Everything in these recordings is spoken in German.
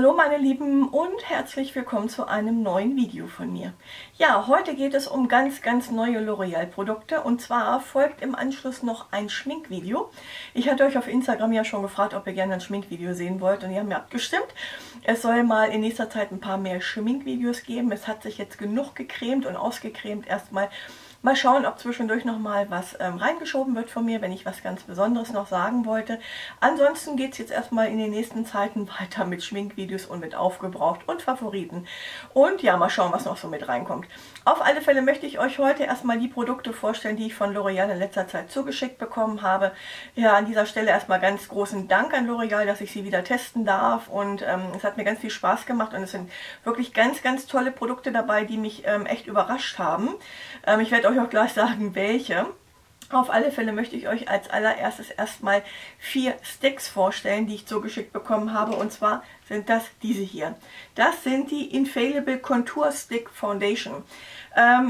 Hallo meine Lieben und herzlich willkommen zu einem neuen Video von mir. Ja, heute geht es um ganz neue L'Oréal Produkte und zwar folgt im Anschluss noch ein Schminkvideo. Ich hatte euch auf Instagram ja schon gefragt, ob ihr gerne ein Schminkvideo sehen wollt und ihr habt mir abgestimmt. Es soll mal in nächster Zeit ein paar mehr Schminkvideos geben. Es hat sich jetzt genug gecremt und ausgecremt erstmal. Mal schauen, ob zwischendurch noch mal was reingeschoben wird von mir, wenn ich was ganz Besonderes noch sagen wollte. Ansonsten geht es jetzt erstmal in den nächsten Zeiten weiter mit Schminkvideos und mit Aufgebraucht und Favoriten. Und ja, mal schauen, was noch so mit reinkommt. Auf alle Fälle möchte ich euch heute erstmal die Produkte vorstellen, die ich von L'Oréal in letzter Zeit zugeschickt bekommen habe. Ja, an dieser Stelle erstmal ganz großen Dank an L'Oréal, dass ich sie wieder testen darf. Und es hat mir ganz viel Spaß gemacht und es sind wirklich ganz tolle Produkte dabei, die mich echt überrascht haben. Ich werde euch auch gleich sagen, welche. Auf alle Fälle möchte ich euch als allererstes erstmal 4 Sticks vorstellen, die ich zugeschickt bekommen habe. Und zwar sind das diese hier. Das sind die Infaillible Contour Stick Foundation.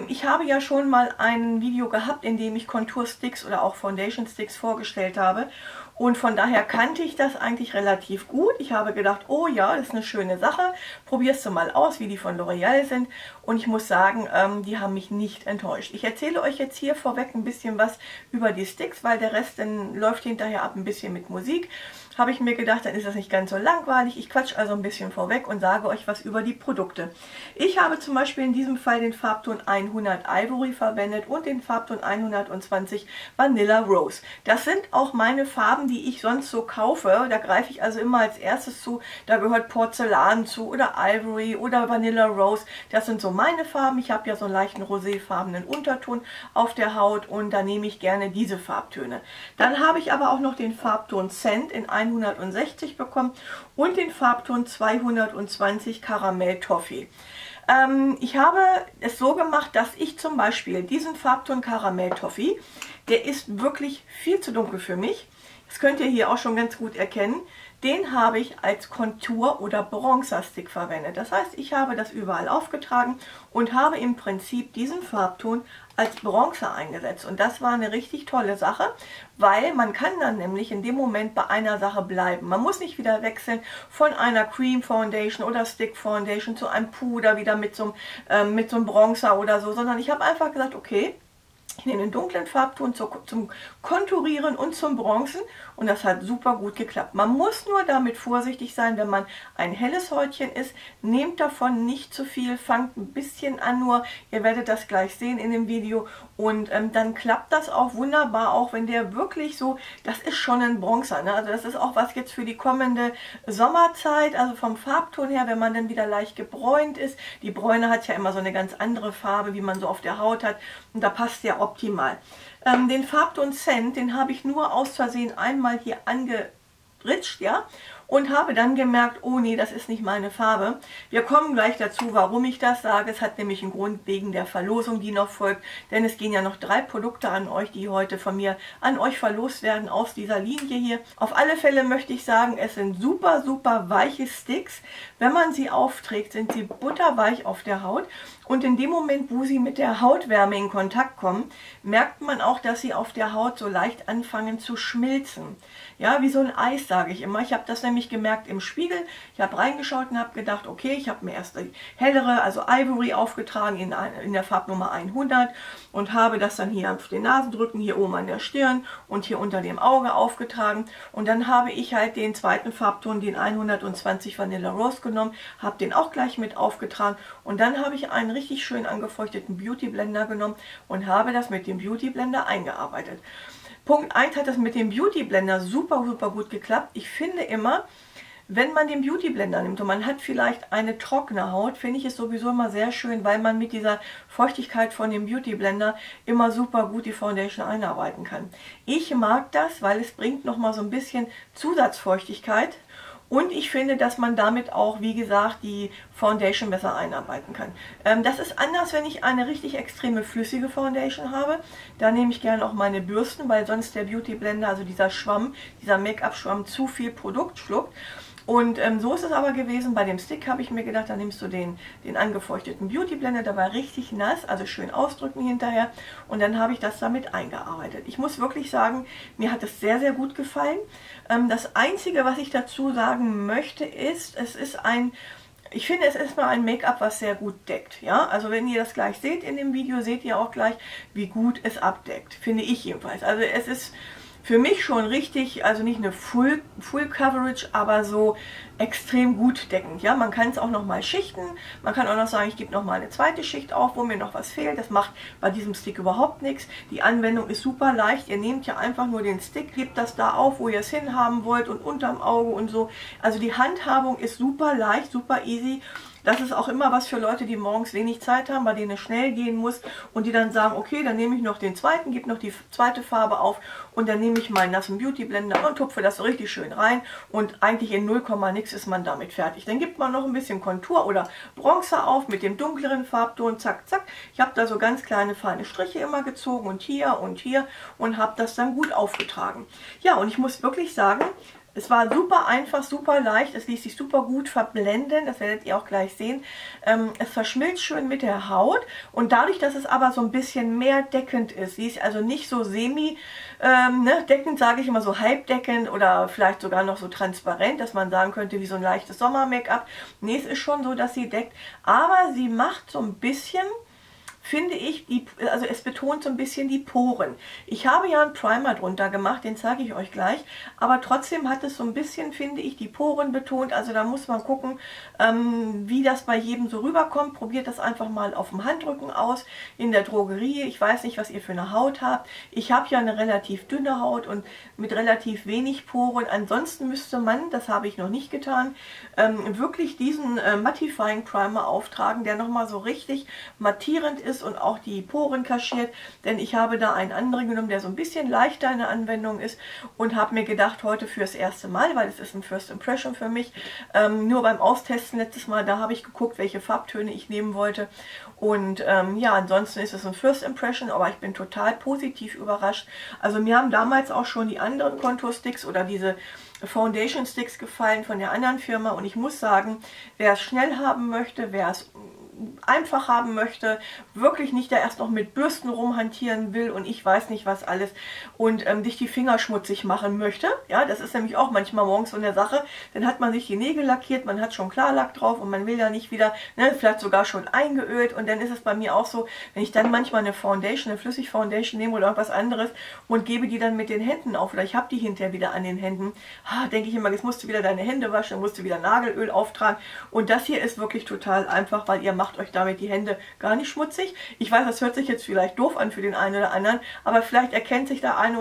Ich habe ja schon mal ein Video gehabt, in dem ich Contour Sticks oder auch Foundation Sticks vorgestellt habe. Und von daher kannte ich das eigentlich relativ gut. Ich habe gedacht, oh ja, das ist eine schöne Sache. Probierst du mal aus, wie die von L'Oréal sind. Und ich muss sagen, die haben mich nicht enttäuscht. Ich erzähle euch jetzt hier vorweg ein bisschen was über die Sticks, weil der Rest dann läuft hinterher ab ein bisschen mit Musik. Habe ich mir gedacht, dann ist das nicht ganz so langweilig. Ich quatsch also ein bisschen vorweg und sage euch was über die Produkte. Ich habe zum Beispiel in diesem Fall den Farbton 100 Ivory verwendet und den Farbton 120 Vanilla Rose. Das sind auch meine Farben, die ich sonst so kaufe. Da greife ich also immer als erstes zu. Da gehört Porzellan zu oder Ivory oder Vanilla Rose. Das sind so meine Farben. Ich habe ja so einen leichten roséfarbenen Unterton auf der Haut und da nehme ich gerne diese Farbtöne. Dann habe ich aber auch noch den Farbton Scent in 160 bekommen und den Farbton 220 Karamell Toffee. Ich habe es so gemacht, dass ich zum Beispiel diesen Farbton Karamell Toffee, der ist wirklich viel zu dunkel für mich. Das könnt ihr hier auch schon ganz gut erkennen. Den habe ich als Kontur- oder Bronzer-Stick verwendet. Das heißt, ich habe das überall aufgetragen und habe im Prinzip diesen Farbton als Bronzer eingesetzt. Und das war eine richtig tolle Sache, weil man kann dann nämlich in dem Moment bei einer Sache bleiben. Man muss nicht wieder wechseln von einer Cream Foundation oder Stick Foundation zu einem Puder wieder mit so einem Bronzer oder so, sondern ich habe einfach gesagt, okay, ich nehme den dunklen Farbton zum Konturieren und zum Bronzen und das hat super gut geklappt. Man muss nur damit vorsichtig sein, wenn man ein helles Häutchen ist. Nehmt davon nicht zu viel, fangt ein bisschen an nur. Ihr werdet das gleich sehen in dem Video und dann klappt das auch wunderbar, auch wenn der wirklich so, das ist schon ein Bronzer, ne? Also das ist auch was jetzt für die kommende Sommerzeit, also vom Farbton her, wenn man dann wieder leicht gebräunt ist. Die Bräune hat ja immer so eine ganz andere Farbe, wie man so auf der Haut hat und da passt ja optimal. Den Farbton Scent, den habe ich nur aus Versehen einmal hier angeritscht, ja, und habe dann gemerkt, oh nee, das ist nicht meine Farbe. Wir kommen gleich dazu, warum ich das sage. Es hat nämlich einen Grund wegen der Verlosung, die noch folgt, denn es gehen ja noch 3 Produkte an euch, die heute von mir an euch verlost werden aus dieser Linie hier. Auf alle Fälle möchte ich sagen, es sind super weiche Sticks. Wenn man sie aufträgt, sind sie butterweich auf der Haut. Und in dem Moment, wo sie mit der Hautwärme in Kontakt kommen, merkt man auch, dass sie auf der Haut so leicht anfangen zu schmilzen. Ja, wie so ein Eis, sage ich immer. Ich habe das nämlich gemerkt im Spiegel. Ich habe reingeschaut und habe gedacht, okay, ich habe mir erst die hellere, also Ivory, aufgetragen in der Farbnummer 100 und habe das dann hier auf den Nasendrücken, hier oben an der Stirn und hier unter dem Auge aufgetragen. Und dann habe ich halt den zweiten Farbton, den 120 Vanilla Rose genommen, habe den auch gleich mit aufgetragen und dann habe ich einen richtig schön angefeuchteten Beauty Blender genommen und habe das mit dem Beauty Blender eingearbeitet. Punkt 1 hat das mit dem Beauty Blender super gut geklappt. Ich finde immer, wenn man den Beauty Blender nimmt und man hat vielleicht eine trockene Haut, finde ich es sowieso immer sehr schön, weil man mit dieser Feuchtigkeit von dem Beauty Blender immer super gut die Foundation einarbeiten kann. Ich mag das, weil es bringt nochmal so ein bisschen Zusatzfeuchtigkeit. Und ich finde, dass man damit auch, wie gesagt, die Foundation besser einarbeiten kann. Das ist anders, wenn ich eine richtig extreme flüssige Foundation habe. Da nehme ich gerne auch meine Bürsten, weil sonst der Beauty Blender, also dieser Schwamm, dieser Make-up-Schwamm, zu viel Produkt schluckt. Und so ist es aber gewesen. Bei dem Stick habe ich mir gedacht, da nimmst du den angefeuchteten Beauty Blender, der war richtig nass, also schön ausdrücken hinterher. Und dann habe ich das damit eingearbeitet. Ich muss wirklich sagen, mir hat es sehr, sehr gut gefallen. Das Einzige, was ich dazu sagen möchte, ist, ich finde, es ist mal ein Make-up, was sehr gut deckt. Ja? Also wenn ihr das gleich seht in dem Video, seht ihr auch gleich, wie gut es abdeckt. Finde ich jedenfalls. Also es ist für mich schon richtig, also nicht eine Full Coverage, aber so extrem gut deckend. Ja, man kann es auch noch mal schichten. Man kann auch noch sagen, ich gebe noch mal eine zweite Schicht auf, wo mir noch was fehlt. Das macht bei diesem Stick überhaupt nichts. Die Anwendung ist super leicht. Ihr nehmt ja einfach nur den Stick, gebt das da auf, wo ihr es hinhaben wollt und unterm Auge und so. Also die Handhabung ist super leicht, super easy. Das ist auch immer was für Leute, die morgens wenig Zeit haben, bei denen es schnell gehen muss und die dann sagen, okay, dann nehme ich noch den zweiten, gebe noch die zweite Farbe auf und dann nehme ich meinen nassen Beauty Blender und tupfe das so richtig schön rein und eigentlich in 0, nix ist man damit fertig. Dann gibt man noch ein bisschen Kontur oder Bronzer auf mit dem dunkleren Farbton, zack, zack. Ich habe da so ganz kleine feine Striche immer gezogen und hier und habe das dann gut aufgetragen. Ja, und ich muss wirklich sagen, es war super einfach, super leicht, es ließ sich super gut verblenden, das werdet ihr auch gleich sehen. Es verschmilzt schön mit der Haut und dadurch, dass es aber so ein bisschen mehr deckend ist, sie ist also nicht so deckend, sage ich immer so halbdeckend oder vielleicht sogar noch so transparent, dass man sagen könnte, wie so ein leichtes Sommer-Make-up. Nee, es ist schon so, dass sie deckt, aber sie macht so ein bisschen, finde ich, also es betont so ein bisschen die Poren. Ich habe ja einen Primer drunter gemacht, den zeige ich euch gleich, aber trotzdem hat es so ein bisschen, finde ich, die Poren betont. Also da muss man gucken, wie das bei jedem so rüberkommt. Probiert das einfach mal auf dem Handrücken aus, in der Drogerie. Ich weiß nicht, was ihr für eine Haut habt. Ich habe ja eine relativ dünne Haut und mit relativ wenig Poren. Ansonsten müsste man, das habe ich noch nicht getan, wirklich diesen Mattifying Primer auftragen, der nochmal so richtig mattierend ist und auch die Poren kaschiert, denn ich habe da einen anderen genommen, der so ein bisschen leichter in der Anwendung ist und habe mir gedacht, heute fürs erste Mal, weil es ist ein First Impression für mich, nur beim Austesten letztes Mal, da habe ich geguckt, welche Farbtöne ich nehmen wollte und ja, ansonsten ist es ein First Impression, aber ich bin total positiv überrascht. Also mir haben damals auch schon die anderen Contour-Sticks oder diese Foundation Sticks gefallen von der anderen Firma und ich muss sagen, wer es schnell haben möchte, wer es einfach haben möchte, wirklich nicht da erst noch mit Bürsten rumhantieren will und ich weiß nicht was alles und sich die Finger schmutzig machen möchte. Ja, das ist nämlich auch manchmal morgens so eine Sache. Dann hat man sich die Nägel lackiert, man hat schon Klarlack drauf und man will ja nicht wieder, ne, vielleicht sogar schon eingeölt und dann ist es bei mir auch so, wenn ich dann manchmal eine Foundation, eine Flüssig-Foundation nehme oder irgendwas anderes und gebe die dann mit den Händen auf oder ich habe die hinterher wieder an den Händen, denke ich immer, jetzt musst du wieder deine Hände waschen, musst du wieder Nagelöl auftragen und das hier ist wirklich total einfach, weil ihr macht euch damit die Hände gar nicht schmutzig. Ich weiß, das hört sich jetzt vielleicht doof an für den einen oder anderen, aber vielleicht erkennt sich der eine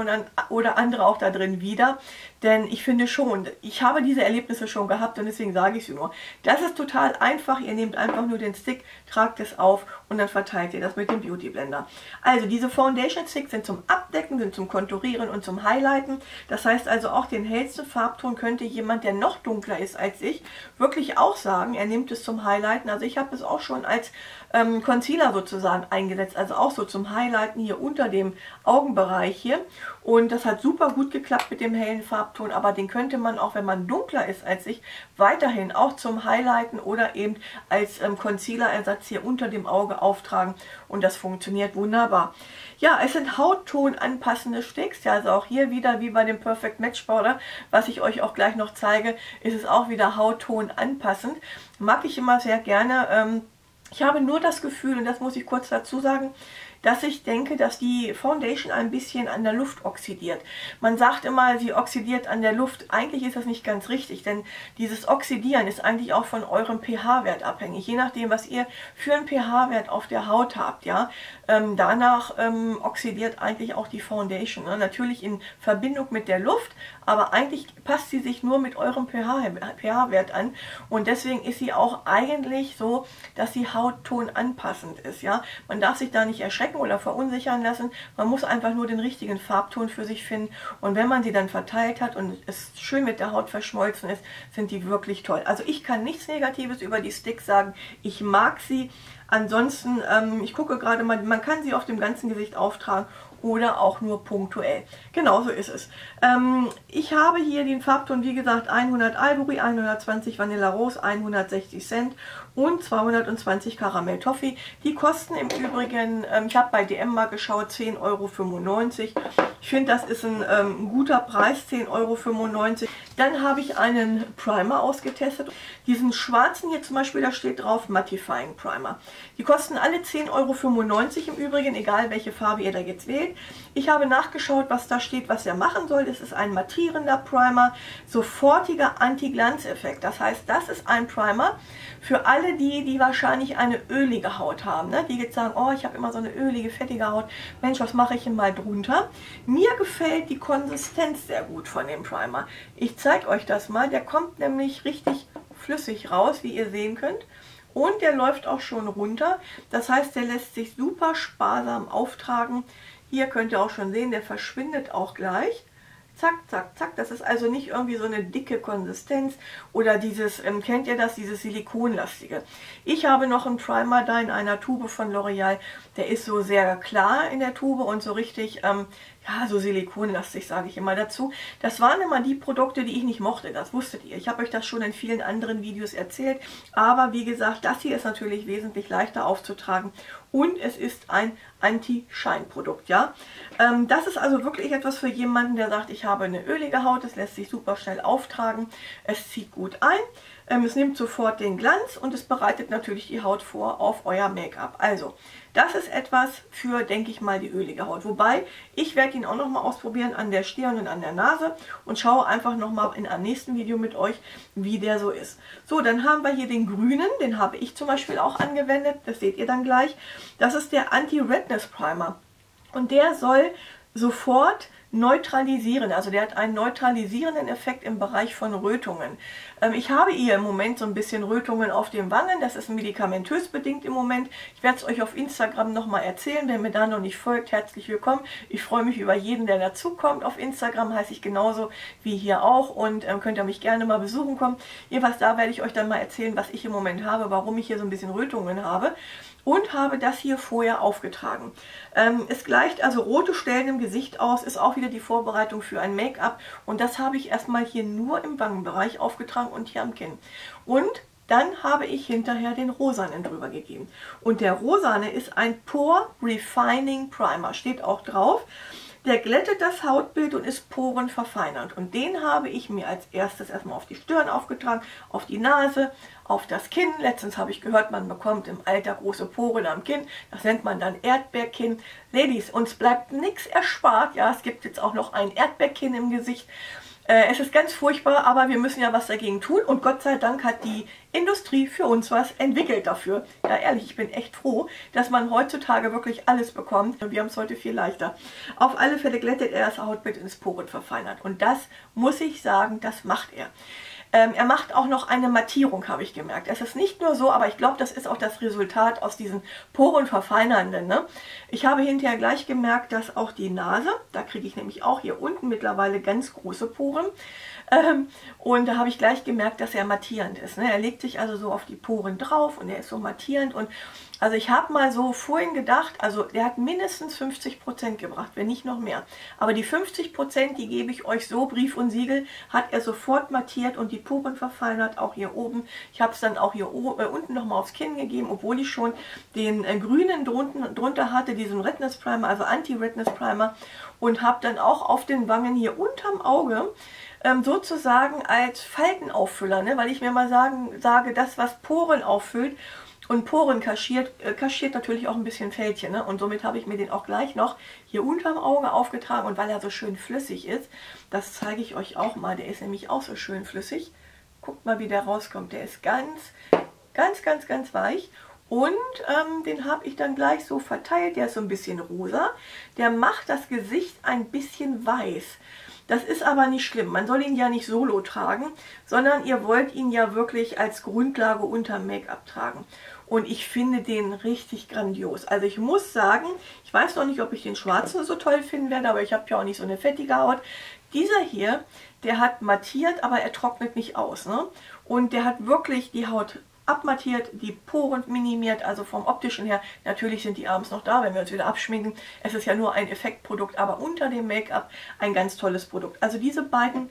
oder andere auch da drin wieder, denn ich finde schon, ich habe diese Erlebnisse schon gehabt und deswegen sage ich es nur. Das ist total einfach, ihr nehmt einfach nur den Stick, tragt es auf und dann verteilt ihr das mit dem Beauty Blender. Also diese Foundation Sticks sind zum Abdecken, sind zum Konturieren und zum Highlighten. Das heißt also auch den hellsten Farbton könnte jemand, der noch dunkler ist als ich, wirklich auch sagen, er nimmt es zum Highlighten. Also ich habe es auch schon als Concealer sozusagen eingesetzt, also auch so zum Highlighten hier unter dem Augenbereich hier. Und das hat super gut geklappt mit dem hellen Farbton, aber den könnte man auch, wenn man dunkler ist als ich, weiterhin auch zum Highlighten oder eben als Concealer-Ersatz hier unter dem Auge auftragen und das funktioniert wunderbar. Ja, es sind Hautton anpassende Sticks, ja, also auch hier wieder wie bei dem Perfect Match Powder, was ich euch auch gleich noch zeige, ist es auch wieder Hautton anpassend. Mag ich immer sehr gerne. Ich habe nur das Gefühl, und das muss ich kurz dazu sagen, dass ich denke, dass die Foundation ein bisschen an der Luft oxidiert. Man sagt immer, sie oxidiert an der Luft. Eigentlich ist das nicht ganz richtig, denn dieses Oxidieren ist eigentlich auch von eurem pH-Wert abhängig. Je nachdem, was ihr für einen pH-Wert auf der Haut habt, ja, danach oxidiert eigentlich auch die Foundation. Ne? Natürlich in Verbindung mit der Luft, aber eigentlich passt sie sich nur mit eurem pH-Wert an und deswegen ist sie auch eigentlich so, dass sie Hautton anpassend ist. Ja? Man darf sich da nicht erschrecken oder verunsichern lassen. Man muss einfach nur den richtigen Farbton für sich finden und wenn man sie dann verteilt hat und es schön mit der Haut verschmolzen ist, sind die wirklich toll. Also ich kann nichts Negatives über die Sticks sagen. Ich mag sie. Ansonsten, ich gucke gerade mal, man kann sie auf dem ganzen Gesicht auftragen oder auch nur punktuell. Genau so ist es. Ich habe hier den Farbton, wie gesagt, 100 Ivory, 120 Vanilla Rose, 160 Cent und 220 Karamell Toffee. Die kosten im Übrigen, ich habe bei DM mal geschaut, 10,95 €. Ich finde, das ist ein guter Preis, 10,95 €. Dann habe ich einen Primer ausgetestet. Diesen schwarzen hier zum Beispiel, da steht drauf Mattifying Primer. Die kosten alle 10,95 € im Übrigen, egal welche Farbe ihr da jetzt wählt. Ich habe nachgeschaut, was da steht, was er machen soll. Es ist ein mattierender Primer, sofortiger Anti-Glanzeffekt. Das heißt, das ist ein Primer für alle die wahrscheinlich eine ölige Haut haben. Ne? Die jetzt sagen, oh, ich habe immer so eine ölige, fettige Haut. Mensch, was mache ich denn mal drunter? Mir gefällt die Konsistenz sehr gut von dem Primer. Ich zeige euch das mal. Der kommt nämlich richtig flüssig raus, wie ihr sehen könnt. Und der läuft auch schon runter. Das heißt, der lässt sich super sparsam auftragen. Hier könnt ihr auch schon sehen, der verschwindet auch gleich. Zack, zack, zack. Das ist also nicht irgendwie so eine dicke Konsistenz oder dieses, kennt ihr das, dieses Silikonlastige. Ich habe noch einen Primer da in einer Tube von L'Oréal. Der ist so sehr klar in der Tube und so richtig, ja, so silikonlastig, sage ich immer dazu. Das waren immer die Produkte, die ich nicht mochte, das wusstet ihr. Ich habe euch das schon in vielen anderen Videos erzählt. Aber wie gesagt, das hier ist natürlich wesentlich leichter aufzutragen und es ist ein Anti-Shine-Produkt, ja. Das ist also wirklich etwas für jemanden, der sagt, ich habe eine ölige Haut, es lässt sich super schnell auftragen, es zieht gut ein, es nimmt sofort den Glanz und es bereitet natürlich die Haut vor auf euer Make-up. Also, das ist etwas für, denke ich mal, die ölige Haut. Wobei, ich werde ihn auch noch mal ausprobieren an der Stirn und an der Nase und schaue einfach noch mal in einem nächsten Video mit euch, wie der so ist. So, dann haben wir hier den grünen, den habe ich zum Beispiel auch angewendet, das seht ihr dann gleich. Das ist der Anti-Redness Primer und der soll sofort neutralisieren, also der hat einen neutralisierenden Effekt im Bereich von Rötungen. Ich habe hier im Moment so ein bisschen Rötungen auf den Wangen, das ist medikamentös bedingt im Moment. Ich werde es euch auf Instagram nochmal erzählen, wenn mir da noch nicht folgt, herzlich willkommen. Ich freue mich über jeden, der dazukommt. Auf Instagram heiße ich genauso wie hier auch und könnt ihr mich gerne mal besuchen kommen. Jedenfalls da werde ich euch dann mal erzählen, was ich im Moment habe, warum ich hier so ein bisschen Rötungen habe. Und habe das hier vorher aufgetragen. Es gleicht also rote Stellen im Gesicht aus, ist auch wieder die Vorbereitung für ein Make-up. Und das habe ich erstmal hier nur im Wangenbereich aufgetragen und hier am Kinn. Und dann habe ich hinterher den rosanen drüber gegeben. Und der rosane ist ein Pore Refining Primer, steht auch drauf. Der glättet das Hautbild und ist porenverfeinernd. Und den habe ich mir als erstes erstmal auf die Stirn aufgetragen, auf die Nase, auf das Kinn. Letztens habe ich gehört, man bekommt im Alter große Poren am Kinn. Das nennt man dann Erdbeerkinn. Ladies, uns bleibt nichts erspart. Ja, es gibt jetzt auch noch ein Erdbeerkinn im Gesicht. Es ist ganz furchtbar, aber wir müssen ja was dagegen tun. Und Gott sei Dank hat die Industrie für uns was entwickelt dafür. Ja, ehrlich, ich bin echt froh, dass man heutzutage wirklich alles bekommt. Wir haben es heute viel leichter. Auf alle Fälle glättet er das Hautbild ins Poren verfeinert. Und das muss ich sagen, das macht er. Er macht auch noch eine Mattierung, habe ich gemerkt. Es ist nicht nur so, aber ich glaube, das ist auch das Resultat aus diesen Porenverfeinernden. Ne? Ich habe hinterher gleich gemerkt, dass auch die Nase, da kriege ich nämlich auch hier unten mittlerweile ganz große Poren. Und da habe ich gleich gemerkt, dass er mattierend ist. Ne? Er legt sich also so auf die Poren drauf und er ist so mattierend. Und also ich habe mal so vorhin gedacht, also der hat mindestens 50% gebracht, wenn nicht noch mehr. Aber die 50%, die gebe ich euch so, Brief und Siegel, hat er sofort mattiert und die Poren verfeinert, auch hier oben. Ich habe es dann auch hier unten nochmal aufs Kinn gegeben, obwohl ich schon den grünen drunter hatte, diesen Redness Primer, also Anti-Redness Primer. Und habe dann auch auf den Wangen hier unterm Auge sozusagen als Faltenauffüller, ne? Weil ich mir mal sage, das, was Poren auffüllt und Poren kaschiert natürlich auch ein bisschen Fältchen. Ne? Und somit habe ich mir den auch gleich noch hier unterm Auge aufgetragen. Und weil er so schön flüssig ist, das zeige ich euch auch mal, der ist nämlich auch so schön flüssig. Guckt mal, wie der rauskommt. Der ist ganz weich. Und den habe ich dann gleich so verteilt. Der ist so ein bisschen rosa. Der macht das Gesicht ein bisschen weiß. Das ist aber nicht schlimm. Man soll ihn ja nicht solo tragen, sondern ihr wollt ihn ja wirklich als Grundlage unter Make-up tragen. Und ich finde den richtig grandios. Also ich muss sagen, ich weiß noch nicht, ob ich den schwarzen so toll finden werde, aber ich habe ja auch nicht so eine fettige Haut. Dieser hier, der hat mattiert, aber er trocknet nicht aus. Ne? Und der hat wirklich die Haut abmattiert, die Poren minimiert, also vom optischen her. Natürlich sind die abends noch da, wenn wir uns wieder abschminken. Es ist ja nur ein Effektprodukt, aber unter dem Make-up ein ganz tolles Produkt. Also diese beiden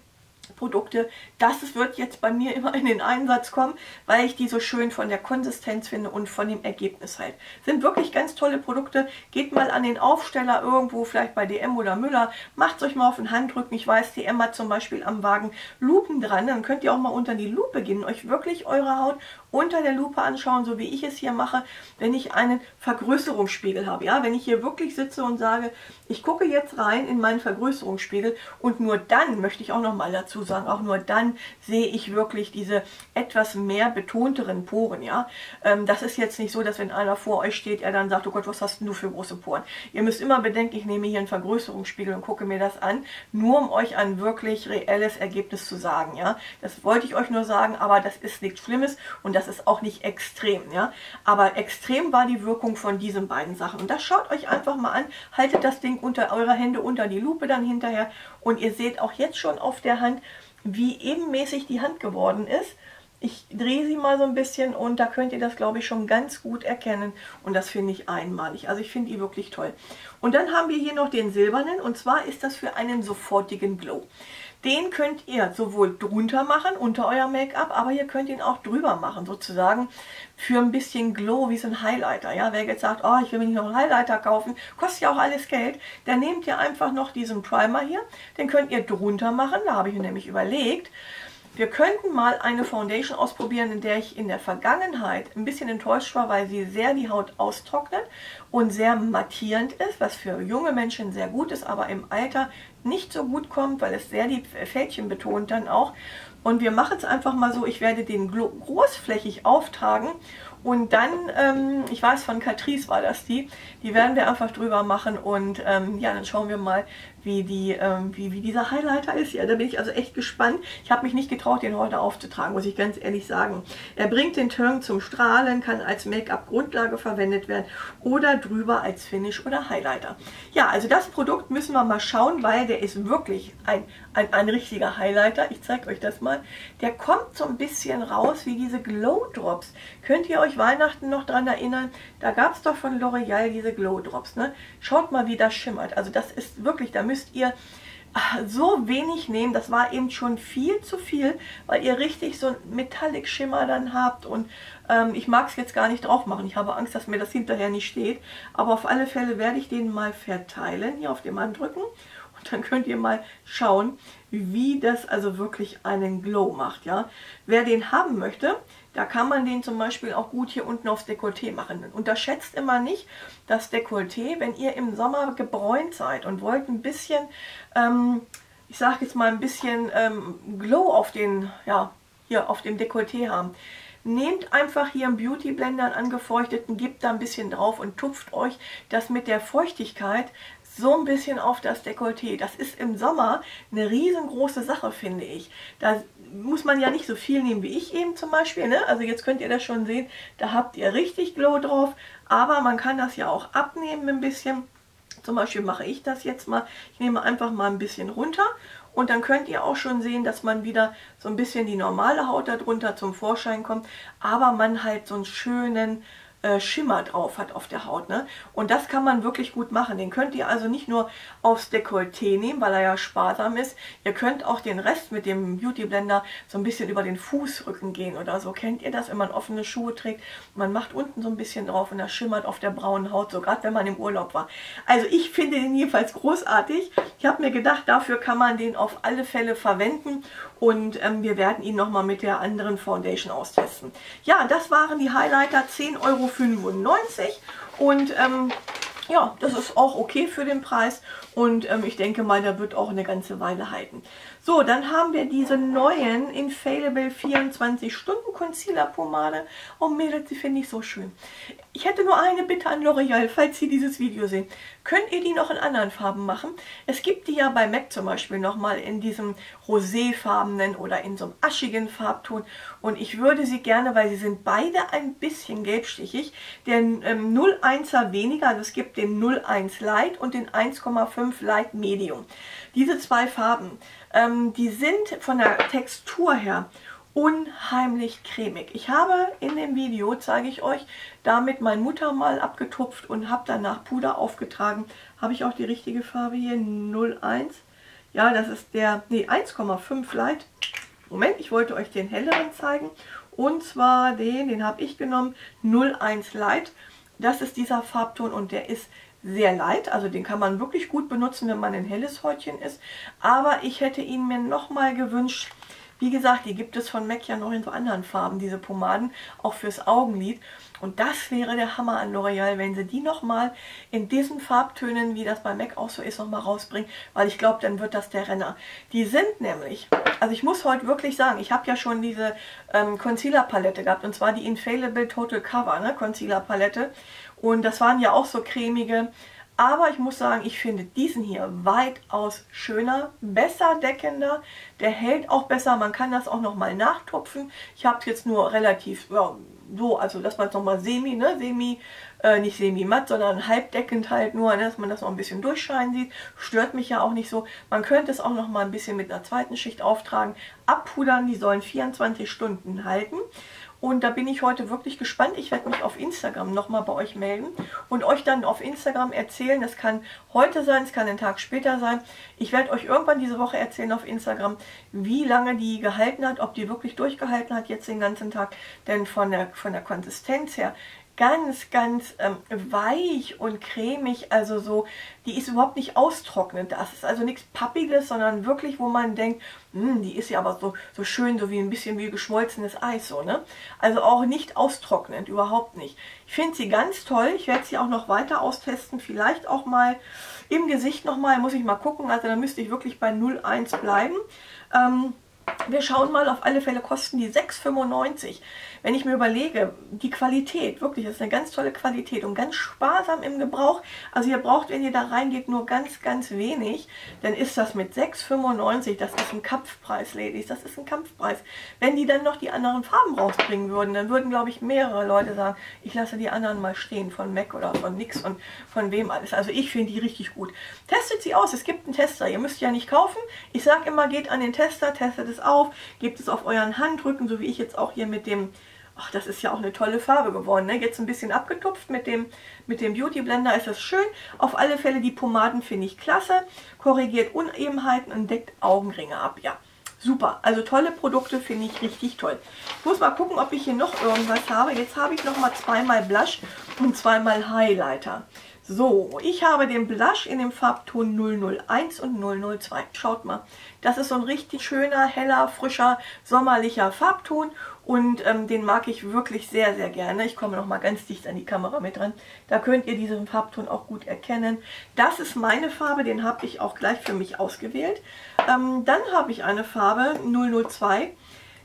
Produkte, das wird jetzt bei mir immer in den Einsatz kommen, weil ich die so schön von der Konsistenz finde und von dem Ergebnis halt. Sind wirklich ganz tolle Produkte. Geht mal an den Aufsteller irgendwo, vielleicht bei DM oder Müller, macht es euch mal auf den Handrücken. Ich weiß, DM hat zum Beispiel am Wagen Lupen dran, dann könnt ihr auch mal unter die Lupe gehen, euch wirklich eure Haut unter der Lupe anschauen, so wie ich es hier mache, wenn ich einen Vergrößerungsspiegel habe. Ja, wenn ich hier wirklich sitze und sage, ich gucke jetzt rein in meinen Vergrößerungsspiegel und nur dann, möchte ich auch noch mal dazu sagen, auch nur dann sehe ich wirklich diese etwas mehr betonteren Poren. Ja, das ist jetzt nicht so, dass wenn einer vor euch steht, er dann sagt, oh Gott, was hast denn du für große Poren? Ihr müsst immer bedenken, ich nehme hier einen Vergrößerungsspiegel und gucke mir das an, nur um euch ein wirklich reelles Ergebnis zu sagen. Ja, das wollte ich euch nur sagen, aber das ist nichts Schlimmes und das ist auch nicht extrem, ja. Aber extrem war die Wirkung von diesen beiden Sachen. Und das schaut euch einfach mal an. Haltet das Ding unter eure Hände unter die Lupe dann hinterher. Und ihr seht auch jetzt schon auf der Hand, wie ebenmäßig die Hand geworden ist. Ich drehe sie mal so ein bisschen und da könnt ihr das, glaube ich, schon ganz gut erkennen. Und das finde ich einmalig. Also ich finde die wirklich toll. Und dann haben wir hier noch den silbernen. Und zwar ist das für einen sofortigen Glow. Den könnt ihr sowohl drunter machen, unter euer Make-up, aber ihr könnt ihn auch drüber machen, sozusagen für ein bisschen Glow, wie so ein Highlighter. Ja, wer jetzt sagt, oh, ich will mir nicht noch einen Highlighter kaufen, kostet ja auch alles Geld, dann nehmt ihr einfach noch diesen Primer hier, den könnt ihr drunter machen, da habe ich mir nämlich überlegt, wir könnten mal eine Foundation ausprobieren, in der ich in der Vergangenheit ein bisschen enttäuscht war, weil sie sehr die Haut austrocknet und sehr mattierend ist, was für junge Menschen sehr gut ist, aber im Alter nicht so gut kommt, weil es sehr die Fältchen betont dann auch. Und wir machen es einfach mal so, ich werde den großflächig auftragen und dann, ich weiß, von Catrice war das die werden wir einfach drüber machen und ja, dann schauen wir mal, wie dieser Highlighter ist. Ja, da bin ich also echt gespannt. Ich habe mich nicht getraut, den heute aufzutragen, muss ich ganz ehrlich sagen. Er bringt den Turn zum Strahlen, kann als Make-up-Grundlage verwendet werden oder drüber als Finish oder Highlighter. Ja, also das Produkt müssen wir mal schauen, weil der ist wirklich ein richtiger Highlighter. Ich zeige euch das mal. Der kommt so ein bisschen raus wie diese Glow Drops. Könnt ihr euch Weihnachten noch dran erinnern? Da gab es doch von L'Oréal diese Glow Drops. Ne? Schaut mal, wie das schimmert. Also das ist wirklich, da müsst ihr so wenig nehmen. Das war eben schon viel zu viel, weil ihr richtig so einen Metallic Schimmer dann habt. Und ich mag es jetzt gar nicht drauf machen. Ich habe Angst, dass mir das hinterher nicht steht. Aber auf alle Fälle werde ich den mal verteilen, hier auf dem Handrücken. Und dann könnt ihr mal schauen, wie das also wirklich einen Glow macht. Ja? Wer den haben möchte, da kann man den zum Beispiel auch gut hier unten aufs Dekolleté machen. Unterschätzt immer nicht das Dekolleté, wenn ihr im Sommer gebräunt seid und wollt ein bisschen, ich sage jetzt mal ein bisschen Glow auf den, ja, hier auf dem Dekolleté haben. Nehmt einfach hier einen Beauty Blender, einen angefeuchteten, gebt da ein bisschen drauf und tupft euch das mit der Feuchtigkeit so ein bisschen auf das Dekolleté. Das ist im Sommer eine riesengroße Sache, finde ich. Da muss man ja nicht so viel nehmen wie ich eben zum Beispiel. Ne? Also jetzt könnt ihr das schon sehen, da habt ihr richtig Glow drauf. Aber man kann das ja auch abnehmen ein bisschen. Zum Beispiel mache ich das jetzt mal. Ich nehme einfach mal ein bisschen runter. Und dann könnt ihr auch schon sehen, dass man wieder so ein bisschen die normale Haut darunter zum Vorschein kommt. Aber man halt so einen schönen Schimmer drauf hat auf der Haut. Ne? Und das kann man wirklich gut machen. Den könnt ihr also nicht nur aufs Dekolleté nehmen, weil er ja sparsam ist. Ihr könnt auch den Rest mit dem Beauty Blender so ein bisschen über den Fußrücken gehen oder so. Kennt ihr das, wenn man offene Schuhe trägt? Man macht unten so ein bisschen drauf und das schimmert auf der braunen Haut, so gerade wenn man im Urlaub war. Also ich finde den jedenfalls großartig. Ich habe mir gedacht, dafür kann man den auf alle Fälle verwenden und wir werden ihn nochmal mit der anderen Foundation austesten. Ja, das waren die Highlighter, 10,95 € und ja, das ist auch okay für den Preis und ich denke mal, der wird auch eine ganze Weile halten. So, dann haben wir diese neuen Infaillible 24 Stunden Concealer Pomade. Oh Mädels, die finde ich so schön. Ich hätte nur eine Bitte an L'Oréal, falls Sie dieses Video sehen. Könnt ihr die noch in anderen Farben machen? Es gibt die ja bei MAC zum Beispiel nochmal in diesem roséfarbenen oder in so einem aschigen Farbton. Und ich würde sie gerne, weil sie sind beide ein bisschen gelbstichig, den 01er weniger, also es gibt den 01 Light und den 1,5 Light Medium. Diese zwei Farben, die sind von der Textur her unheimlich cremig. Ich habe in dem Video, zeige ich euch, damit meine Mutter mal abgetupft und habe danach Puder aufgetragen. Habe ich auch die richtige Farbe hier? 01. Ja, das ist der, nee, 1,5 Light. Moment, ich wollte euch den helleren zeigen. Und zwar den habe ich genommen, 01 Light. Das ist dieser Farbton und der ist sehr light. Also den kann man wirklich gut benutzen, wenn man ein helles Häutchen ist. Aber ich hätte ihn mir nochmal gewünscht. Wie gesagt, die gibt es von MAC ja noch in so anderen Farben, diese Pomaden, auch fürs Augenlid. Und das wäre der Hammer an L'Oreal, wenn sie die nochmal in diesen Farbtönen, wie das bei MAC auch so ist, nochmal rausbringen. Weil ich glaube, dann wird das der Renner. Die sind nämlich, also ich muss heute wirklich sagen, ich habe ja schon diese Concealer-Palette gehabt. Und zwar die Infaillible Total Cover, ne, Concealer-Palette. Und das waren ja auch so cremige. Aber ich muss sagen, ich finde diesen hier weitaus schöner, besser deckender. Der hält auch besser. Man kann das auch nochmal nachtupfen. Ich habe es jetzt nur relativ, ja, so, also dass man es nochmal semi, ne, nicht semi-matt, sondern halbdeckend halt nur, ne, dass man das noch ein bisschen durchscheinen sieht. Stört mich ja auch nicht so. Man könnte es auch nochmal ein bisschen mit einer zweiten Schicht auftragen. Abpudern, die sollen 24 Stunden halten. Und da bin ich heute wirklich gespannt. Ich werde mich auf Instagram nochmal bei euch melden und euch dann auf Instagram erzählen. Das kann heute sein, es kann einen Tag später sein. Ich werde euch irgendwann diese Woche erzählen auf Instagram, wie lange die gehalten hat, ob die wirklich durchgehalten hat jetzt den ganzen Tag. Denn von der Konsistenz her ganz, ganz weich und cremig, also so, die ist überhaupt nicht austrocknend. Das ist also nichts Pappiges, sondern wirklich, wo man denkt, die ist ja aber so schön, so wie ein bisschen wie geschmolzenes Eis, so, ne? Also auch nicht austrocknend, überhaupt nicht. Ich finde sie ganz toll, ich werde sie auch noch weiter austesten, vielleicht auch mal im Gesicht nochmal, muss ich mal gucken, also da müsste ich wirklich bei 0,1 bleiben. Wir schauen mal, auf alle Fälle kosten die 6,95. Wenn ich mir überlege, die Qualität, wirklich, das ist eine ganz tolle Qualität und ganz sparsam im Gebrauch. Also ihr braucht, wenn ihr da reingeht, nur ganz, ganz wenig. Dann ist das mit 6,95, das ist ein Kampfpreis, Ladies, das ist ein Kampfpreis. Wenn die dann noch die anderen Farben rausbringen würden, dann würden, glaube ich, mehrere Leute sagen, ich lasse die anderen mal stehen, von MAC oder von nix und von wem alles. Also ich finde die richtig gut. Testet sie aus, es gibt einen Tester, ihr müsst ja nicht kaufen. Ich sage immer, geht an den Tester, testet es auf, gebt es auf euren Handrücken, so wie ich jetzt auch hier mit dem, ach, das ist ja auch eine tolle Farbe geworden, ne? Jetzt ein bisschen abgetupft mit dem Beauty Blender, ist das schön. Auf alle Fälle, die Pomaden finde ich klasse, korrigiert Unebenheiten und deckt Augenringe ab, ja. Super, also tolle Produkte, finde ich richtig toll. Ich muss mal gucken, ob ich hier noch irgendwas habe. Jetzt habe ich noch mal zweimal Blush und zweimal Highlighter. So, ich habe den Blush in dem Farbton 001 und 002. Schaut mal, das ist so ein richtig schöner, heller, frischer, sommerlicher Farbton. Und den mag ich wirklich sehr, sehr gerne. Ich komme noch mal ganz dicht an die Kamera mit dran. Da könnt ihr diesen Farbton auch gut erkennen. Das ist meine Farbe, den habe ich auch gleich für mich ausgewählt. Dann habe ich eine Farbe 002.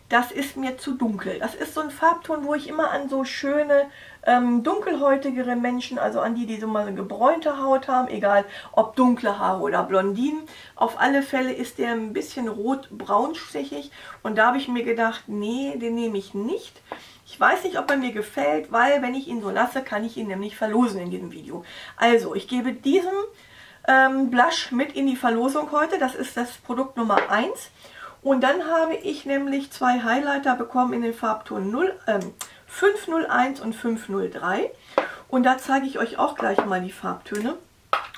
Das ist mir zu dunkel. Das ist so ein Farbton, wo ich immer an so schöne, dunkelhäutigere Menschen, also an die so mal eine gebräunte Haut haben, egal ob dunkle Haare oder Blondinen. Auf alle Fälle ist der ein bisschen rot-braunstechig und da habe ich mir gedacht, nee, den nehme ich nicht. Ich weiß nicht, ob er mir gefällt, weil wenn ich ihn so lasse, kann ich ihn nämlich verlosen in diesem Video. Also, ich gebe diesen Blush mit in die Verlosung heute. Das ist das Produkt Nummer 1. Und dann habe ich nämlich zwei Highlighter bekommen in den Farbton 501 und 503. Und da zeige ich euch auch gleich mal die Farbtöne.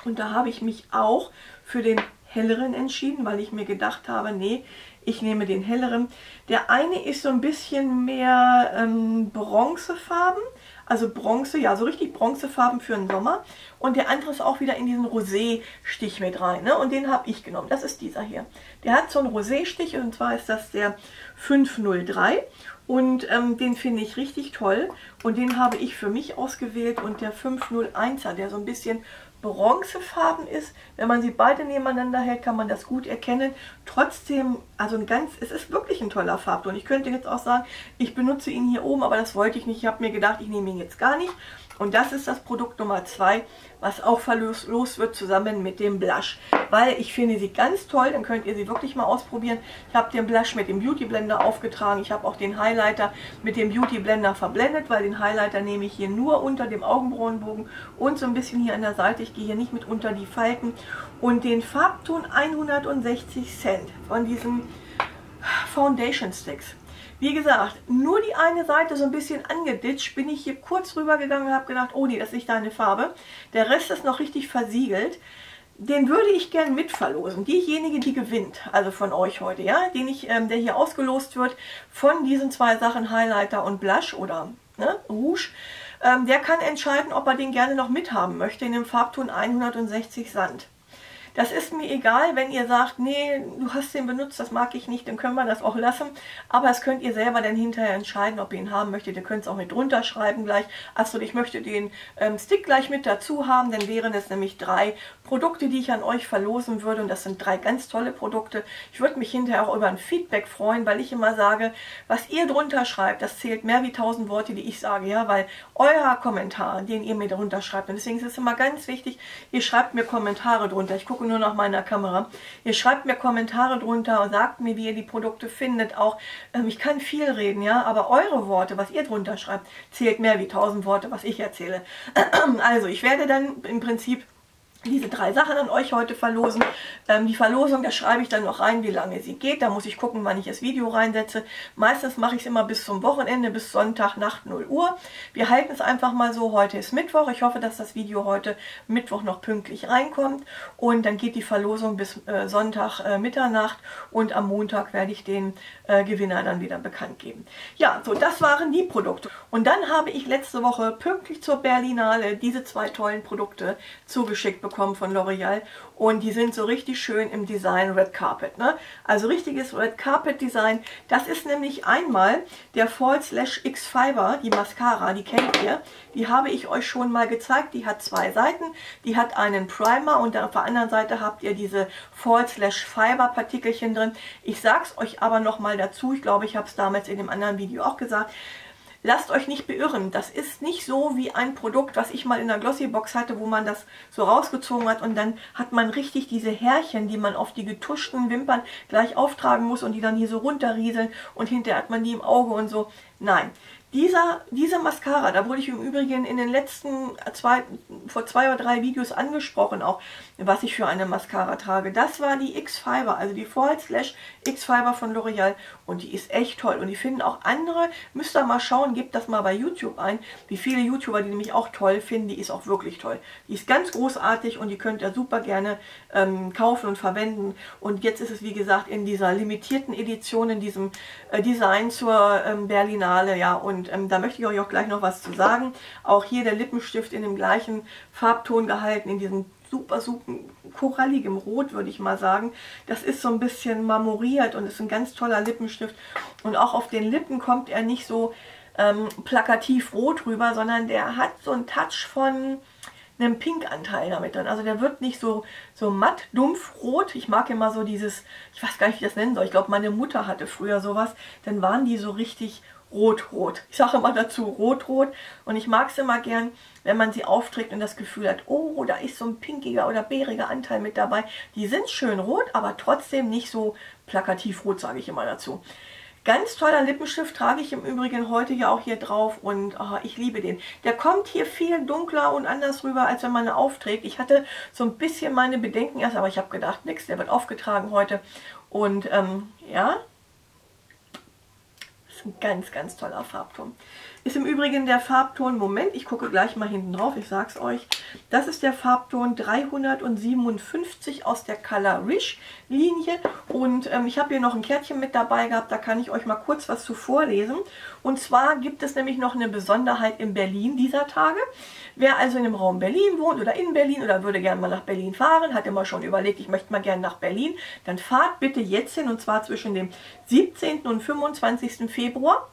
Und da habe ich mich auch für den helleren entschieden, weil ich mir gedacht habe, nee, ich nehme den helleren. Der eine ist so ein bisschen mehr bronzefarben. Also Bronze, ja, so richtig Bronzefarben für den Sommer. Und der andere ist auch wieder in diesen Rosé-Stich mit rein, ne? Und den habe ich genommen. Das ist dieser hier. Der hat so einen Rosé-Stich und zwar ist das der 503. Und den finde ich richtig toll. Und den habe ich für mich ausgewählt. Und der 501er, der so ein bisschen bronzefarben ist. Wenn man sie beide nebeneinander hält, kann man das gut erkennen. Trotzdem, also es ist wirklich ein toller Farbton. Ich könnte jetzt auch sagen, ich benutze ihn hier oben, aber das wollte ich nicht. Ich habe mir gedacht, ich nehme ihn jetzt gar nicht. Und das ist das Produkt Nummer 2, was auch verlost wird zusammen mit dem Blush. Weil ich finde sie ganz toll, dann könnt ihr sie wirklich mal ausprobieren. Ich habe den Blush mit dem Beauty Blender aufgetragen. Ich habe auch den Highlighter mit dem Beauty Blender verblendet, weil den Highlighter nehme ich hier nur unter dem Augenbrauenbogen und so ein bisschen hier an der Seite. Ich gehe hier nicht mit unter die Falten. Und den Farbton 160 Cent von diesen Foundation Sticks. Wie gesagt, nur die eine Seite so ein bisschen angeditscht, bin ich hier kurz rüber gegangen und habe gedacht, oh nee, das ist nicht deine Farbe. Der Rest ist noch richtig versiegelt. Den würde ich gern mitverlosen. Diejenige, die gewinnt, also von euch heute, ja, der hier ausgelost wird von diesen zwei Sachen, Highlighter und Blush oder Rouge, der kann entscheiden, ob er den gerne noch mithaben möchte in dem Farbton 160 Sand. Das ist mir egal, wenn ihr sagt, nee, du hast den benutzt, das mag ich nicht, dann können wir das auch lassen. Aber das könnt ihr selber dann hinterher entscheiden, ob ihr ihn haben möchtet. Ihr könnt es auch mit drunter schreiben gleich. Astrid, ich möchte den Stick gleich mit dazu haben, dann wären es nämlich 3 Produkte, die ich an euch verlosen würde. Und das sind 3 ganz tolle Produkte. Ich würde mich hinterher auch über ein Feedback freuen, weil ich immer sage, was ihr drunter schreibt, das zählt mehr wie 1000 Worte, die ich sage. Ja, weil euer Kommentar, den ihr mir drunter schreibt, und deswegen ist es immer ganz wichtig, ihr schreibt mir Kommentare drunter. Ich gucke nur nach meiner Kamera. Ihr schreibt mir Kommentare drunter und sagt mir, wie ihr die Produkte findet. Auch ich kann viel reden, ja, aber eure Worte, was ihr drunter schreibt, zählt mehr wie 1000 Worte, was ich erzähle. Also ich werde dann im Prinzip diese 3 Sachen an euch heute verlosen. Die Verlosung, da schreibe ich dann noch rein, wie lange sie geht. Da muss ich gucken, wann ich das Video reinsetze. Meistens mache ich es immer bis zum Wochenende, bis Sonntag Nacht 0 Uhr. Wir halten es einfach mal so. Heute ist Mittwoch. Ich hoffe, dass das Video heute Mittwoch noch pünktlich reinkommt. Und dann geht die Verlosung bis Sonntag Mitternacht. Und am Montag werde ich den Gewinner dann wieder bekannt geben. Ja, so, das waren die Produkte. Und dann habe ich letzte Woche pünktlich zur Berlinale diese 2 tollen Produkte zugeschickt bekommen von L'Oréal, und die sind so richtig schön im Design Red Carpet, ne? Also richtiges Red Carpet Design. Das ist nämlich einmal der Fall/X Fiber, die Mascara, die kennt ihr. Die habe ich euch schon mal gezeigt. Die hat 2 Seiten. Die hat einen Primer und auf der anderen Seite habt ihr diese Fall/Fiber Partikelchen drin. Ich sag's euch aber noch mal dazu. Ich glaube, ich habe es damals in dem anderen Video auch gesagt. Lasst euch nicht beirren, das ist nicht so wie ein Produkt, was ich mal in der Glossybox hatte, wo man das so rausgezogen hat und dann hat man richtig diese Härchen, die man auf die getuschten Wimpern gleich auftragen muss und die dann hier so runterrieseln und hinterher hat man die im Auge und so. Nein, diese Mascara, da wurde ich im Übrigen in den letzten vor 2 oder 3 Videos angesprochen, auch was ich für eine Mascara trage. Das war die X-Fiber, also die Fall/X-Fiber von L'Oréal, und die ist echt toll. Und die finden auch andere, müsst ihr mal schauen, gebt das mal bei YouTube ein, wie viele YouTuber die nämlich auch toll finden. Die ist auch wirklich toll. Die ist ganz großartig und die könnt ihr super gerne kaufen und verwenden. Und jetzt ist es, wie gesagt, in dieser limitierten Edition, in diesem Design zur Berlinale, ja, und da möchte ich euch auch gleich noch was zu sagen. Auch hier der Lippenstift in dem gleichen Farbton gehalten, in diesem super koralligem Rot, würde ich mal sagen. Das ist so ein bisschen marmoriert und ist ein ganz toller Lippenstift. Und auch auf den Lippen kommt er nicht so plakativ rot rüber, sondern der hat so einen Touch von einem Pink-Anteil damit drin. Also der wird nicht so matt, dumpf rot. Ich mag immer so dieses, ich weiß gar nicht, wie ich das nennen soll. Ich glaube, meine Mutter hatte früher sowas. Dann waren die so richtig rot-rot. Ich sage immer dazu rot-rot. Und ich mag es immer gern, wenn man sie aufträgt und das Gefühl hat, oh, da ist so ein pinkiger oder bäriger Anteil mit dabei. Die sind schön rot, aber trotzdem nicht so plakativ rot, sage ich immer dazu. Ganz toller Lippenstift, trage ich im Übrigen heute ja auch hier drauf und ich liebe den. Der kommt hier viel dunkler und anders rüber, als wenn man ihn aufträgt. Ich hatte so ein bisschen meine Bedenken erst, aber ich habe gedacht, nix, der wird aufgetragen heute. Und ja, ist ein ganz, ganz toller Farbton. Ist im Übrigen der Farbton, Moment, ich gucke gleich mal hinten drauf, ich sag's euch. Das ist der Farbton 357 aus der Color Rich Linie. Und ich habe hier noch ein Kärtchen mit dabei gehabt, da kann ich euch mal kurz was zu vorlesen. Und zwar gibt es nämlich noch eine Besonderheit in Berlin dieser Tage. Wer also in dem Raum Berlin wohnt oder in Berlin oder würde gerne mal nach Berlin fahren, hat immer schon überlegt, ich möchte mal gerne nach Berlin, dann fahrt bitte jetzt hin, und zwar zwischen dem 17. und 25. Februar.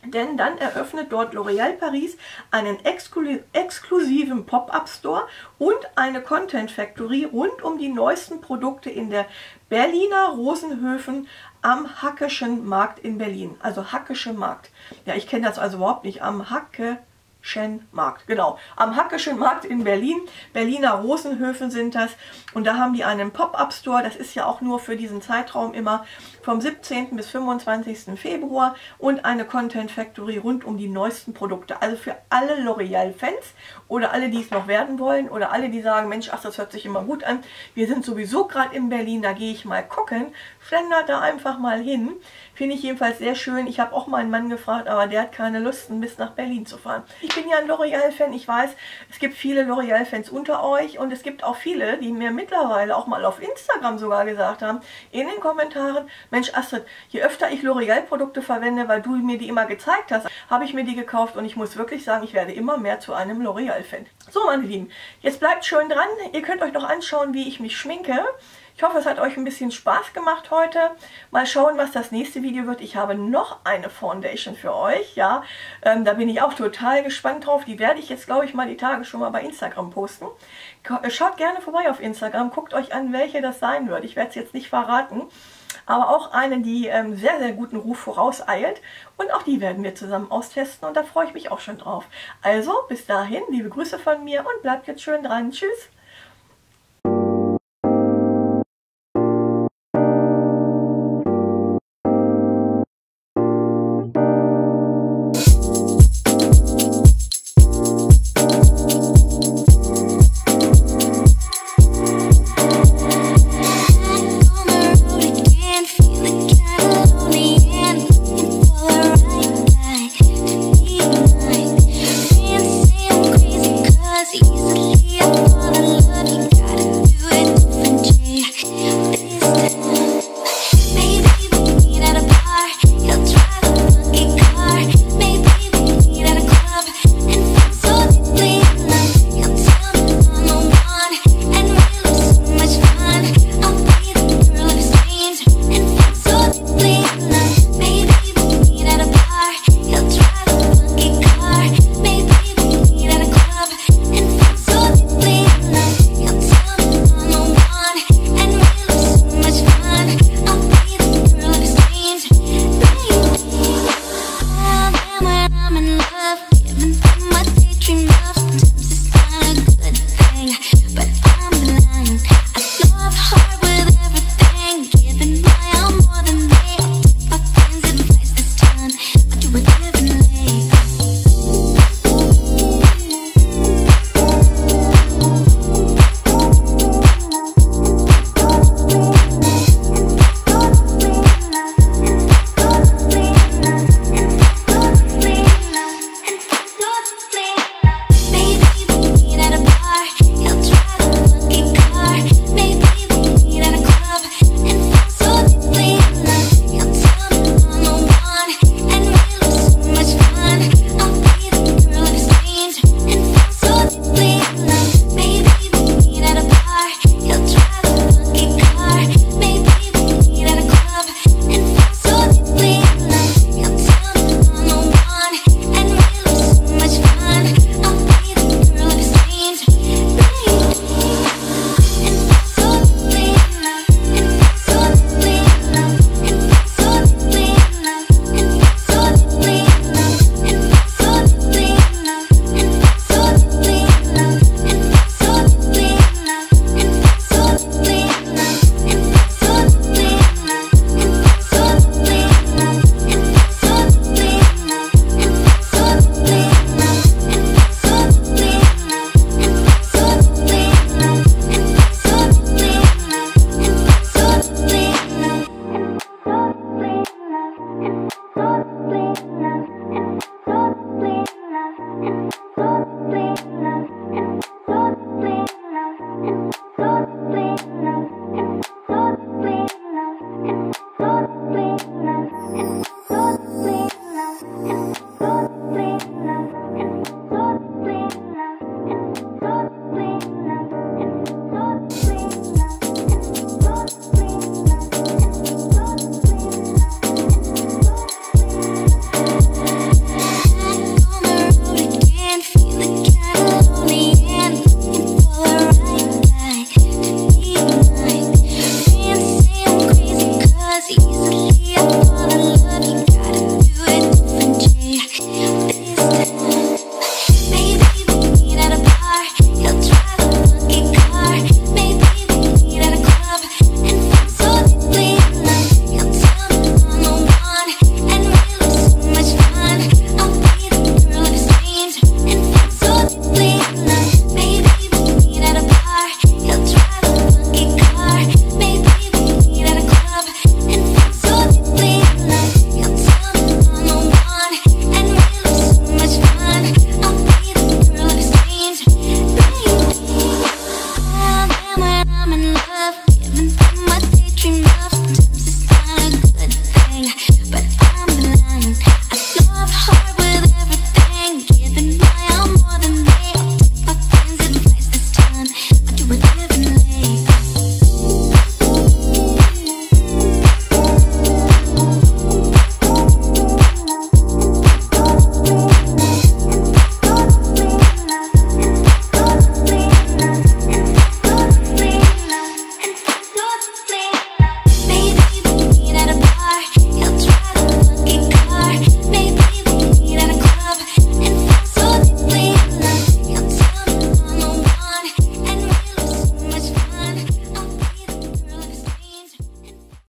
Denn dann eröffnet dort L'Oréal Paris einen exklusiven Pop-Up-Store und eine Content Factory rund um die neuesten Produkte in der Berliner Rosenhöfen am Hackeschen Markt in Berlin. Also Hackesche Markt. Ja, ich kenne das also überhaupt nicht. Am Markt, genau, am Hackeschen Markt in Berlin. Berliner Rosenhöfen sind das, und da haben die einen Pop-Up-Store, das ist ja auch nur für diesen Zeitraum immer vom 17. bis 25. Februar und eine Content Factory rund um die neuesten Produkte. Also für alle L'Oréal-Fans oder alle, die es noch werden wollen oder alle, die sagen, Mensch, ach, das hört sich immer gut an. Wir sind sowieso gerade in Berlin, da gehe ich mal gucken. Schlendert da einfach mal hin. Finde ich jedenfalls sehr schön. Ich habe auch mal einen Mann gefragt, aber der hat keine Lust, bis nach Berlin zu fahren. Ich bin ja ein L'Oréal-Fan. Ich weiß, es gibt viele L'Oréal-Fans unter euch und es gibt auch viele, die mir mittlerweile auch mal auf Instagram sogar gesagt haben, in den Kommentaren, Mensch Astrid, je öfter ich L'Oréal-Produkte verwende, weil du mir die immer gezeigt hast, habe ich mir die gekauft und ich muss wirklich sagen, ich werde immer mehr zu einem L'Oréal-Fan. So, meine Lieben, jetzt bleibt schön dran. Ihr könnt euch noch anschauen, wie ich mich schminke. Ich hoffe, es hat euch ein bisschen Spaß gemacht heute. Mal schauen, was das nächste Video wird. Ich habe noch eine Foundation für euch. Ja, da bin ich auch total gespannt drauf. Die werde ich jetzt, glaube ich, mal die Tage schon mal bei Instagram posten. Schaut gerne vorbei auf Instagram. Guckt euch an, welche das sein wird. Ich werde es jetzt nicht verraten. Aber auch eine, die sehr, sehr guten Ruf vorauseilt. Und auch die werden wir zusammen austesten. Und da freue ich mich auch schon drauf. Also, bis dahin, liebe Grüße von mir und bleibt jetzt schön dran. Tschüss!